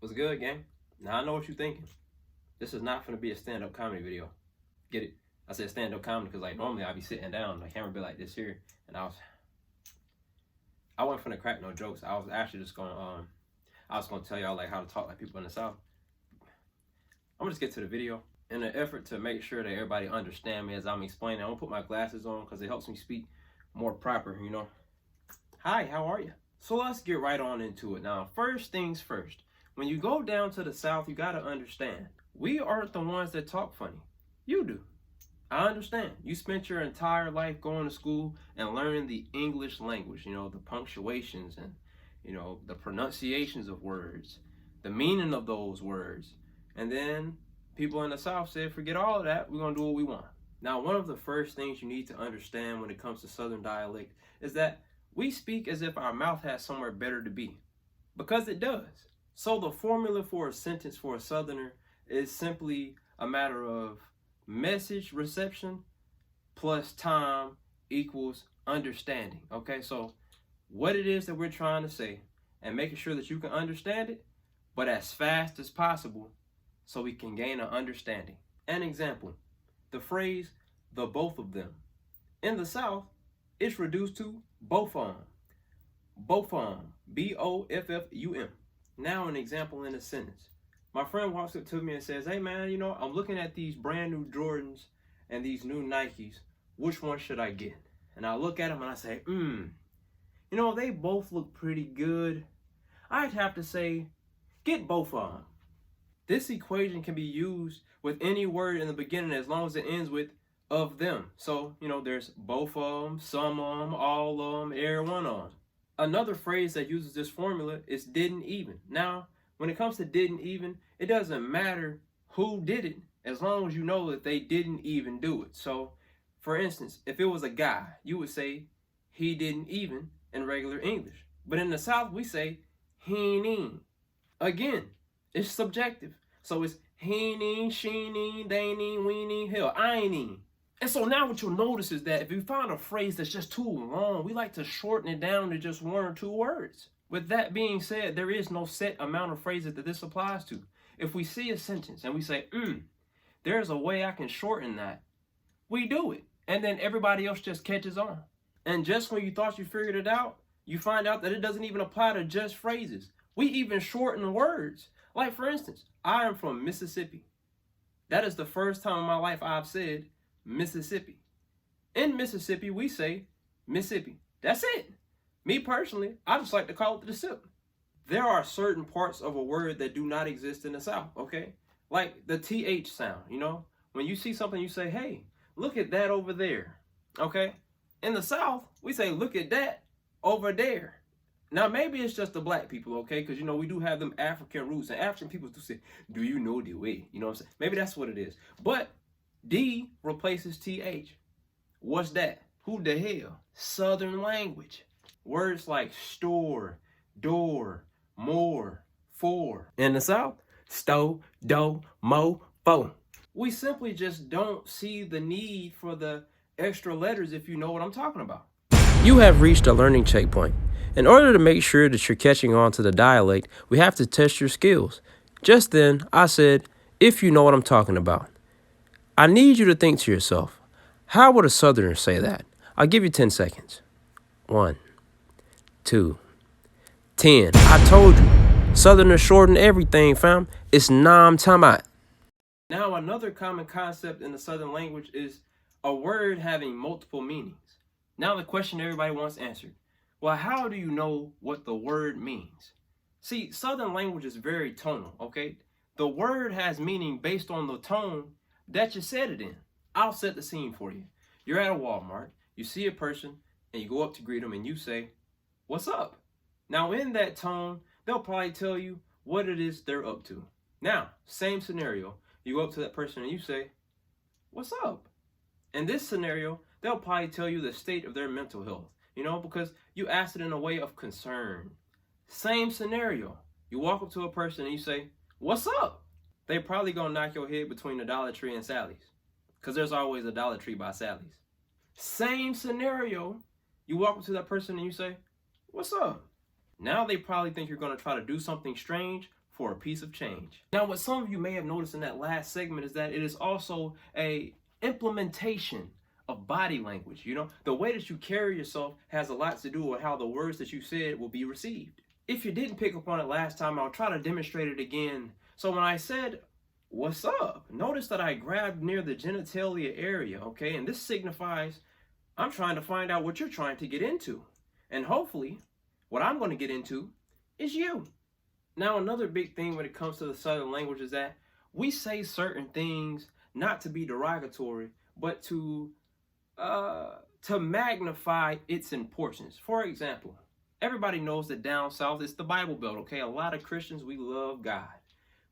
What's good, gang? Now I know what you're thinking. This is not gonna be a stand-up comedy video. Get it? I said stand-up comedy because like normally I'd be sitting down, the camera be like this here, and I wasn't finna crack no jokes. I was actually just gonna tell y'all like how to talk like people in the South. I'm gonna just get to the video. In an effort to make sure that everybody understand me as I'm explaining, I'm gonna put my glasses on because it helps me speak more proper, you know. Hi, how are you? So let's get right on into it. Now, first things first. When you go down to the South, you gotta understand, we aren't the ones that talk funny. You do. I understand. You spent your entire life going to school and learning the English language, you know, the punctuations and, you know, the pronunciations of words, the meaning of those words. And then people in the South said, forget all of that, we're gonna do what we want. Now, one of the first things you need to understand when it comes to Southern dialect is that we speak as if our mouth has somewhere better to be, because it does. So the formula for a sentence for a Southerner is simply a matter of message reception plus time equals understanding. Okay, so what it is that we're trying to say and making sure that you can understand it, but as fast as possible so we can gain an understanding. An example, the phrase, the both of them. In the South, it's reduced to both of them. Both of them. B-O-F-F-U-M. Now an example in a sentence. My friend walks up to me and says, hey man, you know, I'm looking at these brand new Jordans and these new Nikes. Which one should I get? And I look at them and I say, you know, they both look pretty good. I'd have to say, get both of them. This equation can be used with any word in the beginning as long as it ends with of them. So, you know, there's both of them, some of them, all of them, every one of them. Another phrase that uses this formula is didn't even. Now, when it comes to didn't even, it doesn't matter who did it as long as you know that they didn't even do it. So, for instance, if it was a guy, you would say he didn't even in regular English. But in the South, we say he ain't even. Again, it's subjective. So it's he ain't even, she ain't even, they ain't even, we ain't even, hell, I ain't even. And so now what you'll notice is that if you find a phrase that's just too long, we like to shorten it down to just one or two words. With that being said, there is no set amount of phrases that this applies to. If we see a sentence and we say, there's a way I can shorten that, we do it. And then everybody else just catches on. And just when you thought you figured it out, you find out that it doesn't even apply to just phrases. We even shorten words. Like for instance, I am from Mississippi. That is the first time in my life I've said Mississippi. In Mississippi, we say Mississippi. That's it. Me personally, I just like to call it the sip. There are certain parts of a word that do not exist in the South, okay? Like the TH sound, you know? When you see something, you say, hey, look at that over there, okay? In the South, we say, look at that over there. Now, maybe it's just the black people, okay? Because, you know, we do have them African roots. And African people do say, do you know the way? You know what I'm saying? Maybe that's what it is. But D replaces TH. What's that? Who the hell? Southern language. Words like store, door, more, for. In the South, sto, do, mo, fo. We simply just don't see the need for the extra letters if you know what I'm talking about. You have reached a learning checkpoint. In order to make sure that you're catching on to the dialect, we have to test your skills. Just then, I said, if you know what I'm talking about. I need you to think to yourself, how would a Southerner say that? I'll give you 10 seconds. 1, 2, 10. I told you, Southerners shorten everything, fam. It's nam tamat. Now, another common concept in the Southern language is a word having multiple meanings. Now, the question everybody wants answered. Well, how do you know what the word means? See, Southern language is very tonal, okay? The word has meaning based on the tone that you said it in. I'll set the scene for you. You're at a Walmart, you see a person, and you go up to greet them and you say, what's up? Now, in that tone, they'll probably tell you what it is they're up to. Now, same scenario, you go up to that person and you say, what's up? In this scenario, they'll probably tell you the state of their mental health, you know, because you asked it in a way of concern. Same scenario, you walk up to a person and you say, what's up? They probably gonna knock your head between the Dollar Tree and Sally's, because there's always a Dollar Tree by Sally's. Same scenario, you walk up to that person and you say, what's up? Now they probably think you're gonna try to do something strange for a piece of change. Now, what some of you may have noticed in that last segment is that it is also a implementation of body language. You know, the way that you carry yourself has a lot to do with how the words that you said will be received. If you didn't pick up on it last time, I'll try to demonstrate it again. So when I said, "What's up?" notice that I grabbed near the genitalia area, okay? And this signifies I'm trying to find out what you're trying to get into. And hopefully, what I'm going to get into is you. Now, another big thing when it comes to the Southern language is that we say certain things not to be derogatory, but to magnify its importance. For example, everybody knows that down south it's the Bible Belt, okay? A lot of Christians, we love God.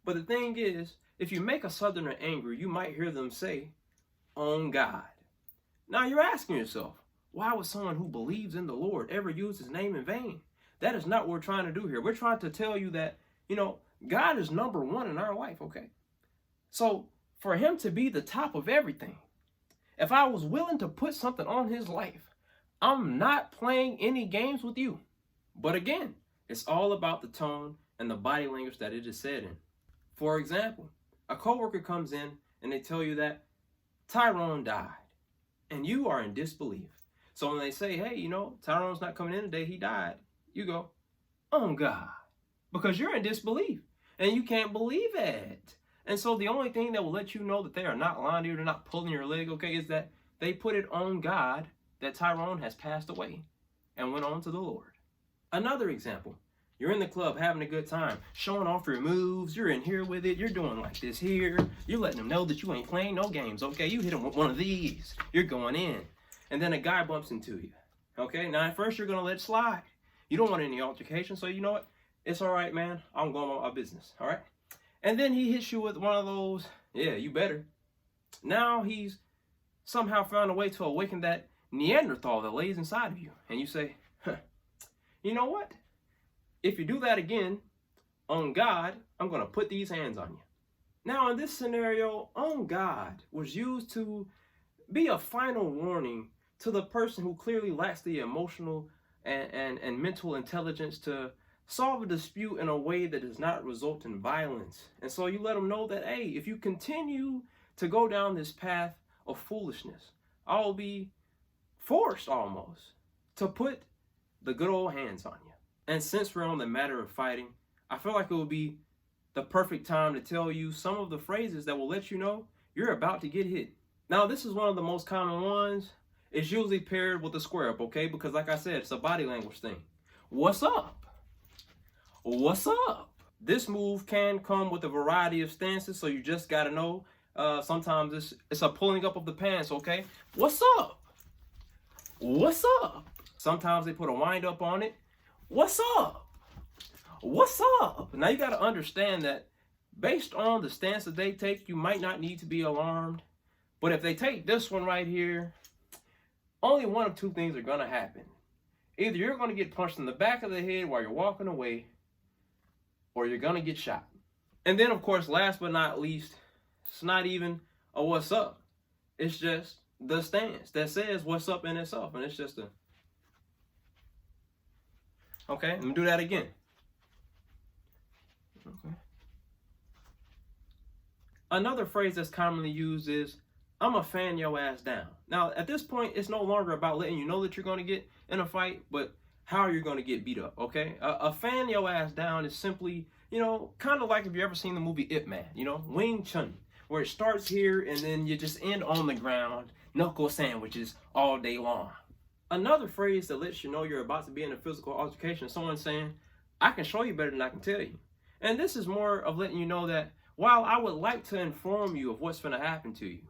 But the thing is, if you make a Southerner angry, you might hear them say, "On God." Now you're asking yourself, why would someone who believes in the Lord ever use his name in vain? That is not what we're trying to do here. We're trying to tell you that, you know, God is number one in our life, okay? So for him to be the top of everything, if I was willing to put something on his life, I'm not playing any games with you. But again, it's all about the tone and the body language that it is said in. For example, a coworker comes in and they tell you that Tyrone died, and you are in disbelief. So when they say, "Hey, you know, Tyrone's not coming in today, he died," you go, "Oh God," because you're in disbelief and you can't believe it. And so the only thing that will let you know that they are not lying to you, they're not pulling your leg, okay, is that they put it on God that Tyrone has passed away and went on to the Lord. Another example, you're in the club having a good time, showing off your moves, you're in here with it, you're doing like this here, you're letting them know that you ain't playing no games, okay? You hit them with one of these, you're going in. And then a guy bumps into you, okay? Now at first you're gonna let it slide. You don't want any altercation, so you know what? It's all right, man, I'm going on my business, all right? And then he hits you with one of those, "Yeah, you better." Now he's somehow found a way to awaken that Neanderthal that lays inside of you. And you say, "You know what? If you do that again, on God, I'm going to put these hands on you." Now, in this scenario, "on God" was used to be a final warning to the person who clearly lacks the emotional and mental intelligence to solve a dispute in a way that does not result in violence. And so you let them know that, hey, if you continue to go down this path of foolishness, I'll be forced almost to put the good old hands on you. And since we're on the matter of fighting, I feel like it would be the perfect time to tell you some of the phrases that will let you know you're about to get hit. Now, this is one of the most common ones. It's usually paired with a square up, okay? Because like I said, it's a body language thing. "What's up? What's up?" This move can come with a variety of stances, so you just got to know. Sometimes it's a pulling up of the pants, okay? "What's up? What's up?" Sometimes they put a wind up on it. "What's up? What's up?" Now you got to understand that based on the stance that they take, you might not need to be alarmed. But if they take this one right here, only one of two things are going to happen. Either you're going to get punched in the back of the head while you're walking away, or you're going to get shot. And then, of course, last but not least, it's not even a "what's up." It's just the stance that says "what's up" in itself. And it's just a... Okay, let me do that again. Okay. Another phrase that's commonly used is, "I'ma fan your ass down." Now, at this point, it's no longer about letting you know that you're going to get in a fight, but how you're going to get beat up, okay? A fan your ass down is simply, you know, kind of like if you ever seen the movie Ip Man, you know, Wing Chun, where it starts here and then you just end on the ground, knuckle sandwiches all day long. Another phrase that lets you know you're about to be in a physical altercation is someone saying, "I can show you better than I can tell you." And this is more of letting you know that while I would like to inform you of what's going to happen to you,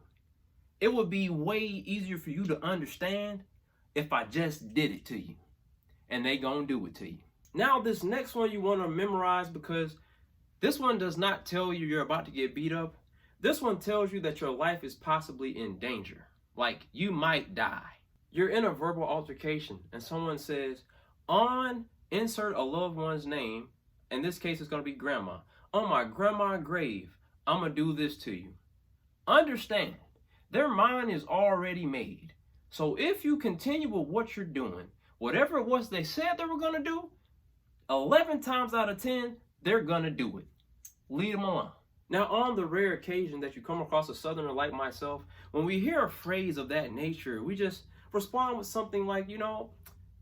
it would be way easier for you to understand if I just did it to you. And they gonna do it to you. Now, this next one you want to memorize, because this one does not tell you you're about to get beat up. This one tells you that your life is possibly in danger. Like, you might die. You're in a verbal altercation and someone says, "On," insert a loved one's name. In this case, it's going to be grandma. "On my grandma's grave, I'm going to do this to you." Understand, their mind is already made. So if you continue with what you're doing, whatever it was they said they were going to do, 11 times out of 10, they're going to do it. leave them alone. Now, on the rare occasion that you come across a Southerner like myself, when we hear a phrase of that nature, we just respond with something like, you know,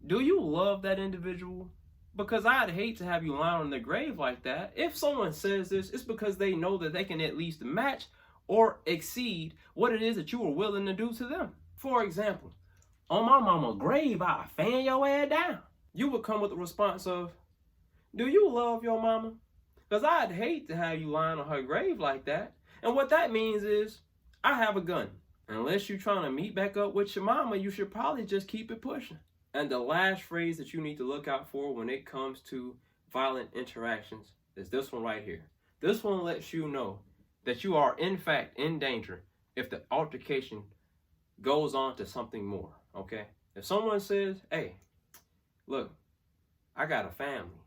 do you love that individual? Because I'd hate to have you lying on their grave like that. If someone says this, it's because they know that they can at least match or exceed what it is that you are willing to do to them. For example, on my mama's grave, I'll fan your ass down. You would come with the response of, do you love your mama? Because I'd hate to have you lying on her grave like that. And what that means is, I have a gun. Unless you're trying to meet back up with your mama, you should probably just keep it pushing. And the last phrase that you need to look out for when it comes to violent interactions is this one right here. This one lets you know that you are in fact in danger if the altercation goes on to something more, okay? If someone says, hey, look, I got a family.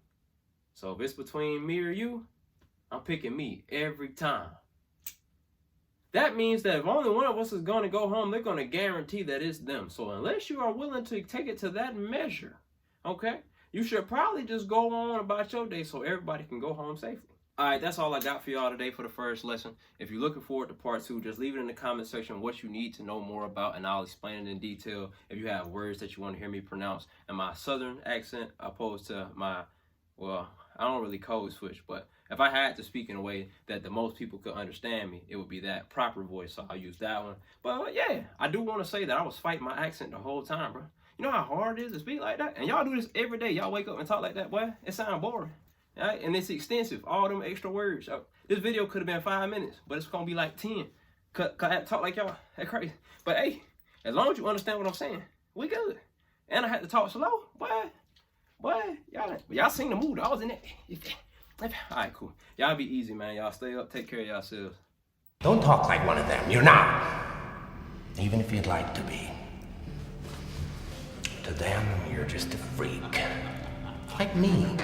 So if it's between me or you, I'm picking me every time. That means that if only one of us is going to go home, they're going to guarantee that it's them. So unless you are willing to take it to that measure, okay, you should probably just go on about your day so everybody can go home safely. All right, that's all I got for y'all today for the first lesson. If you're looking forward to part 2, just leave it in the comment section what you need to know more about, and I'll explain it in detail. If you have words that you want to hear me pronounce in my Southern accent opposed to my, well, I don't really code switch, but if I had to speak in a way that the most people could understand me, it would be that proper voice, so I'll use that one. But yeah, I do want to say that I was fighting my accent the whole time, bro. You know how hard it is to speak like that? And y'all do this every day. Y'all wake up and talk like that, boy. It sounds boring. Right? And it's extensive, all them extra words. This video could have been 5 minutes, but it's going to be like 10. Cause I talk like y'all, that's crazy. But hey, as long as you understand what I'm saying, we good. And I had to talk slow, boy, y'all seen the mood. I was in it. All right, cool. Y'all be easy, man. Y'all stay up, take care of yourselves. Don't talk like one of them. You're not. Even if you'd like to be. To them, you're just a freak. Like me.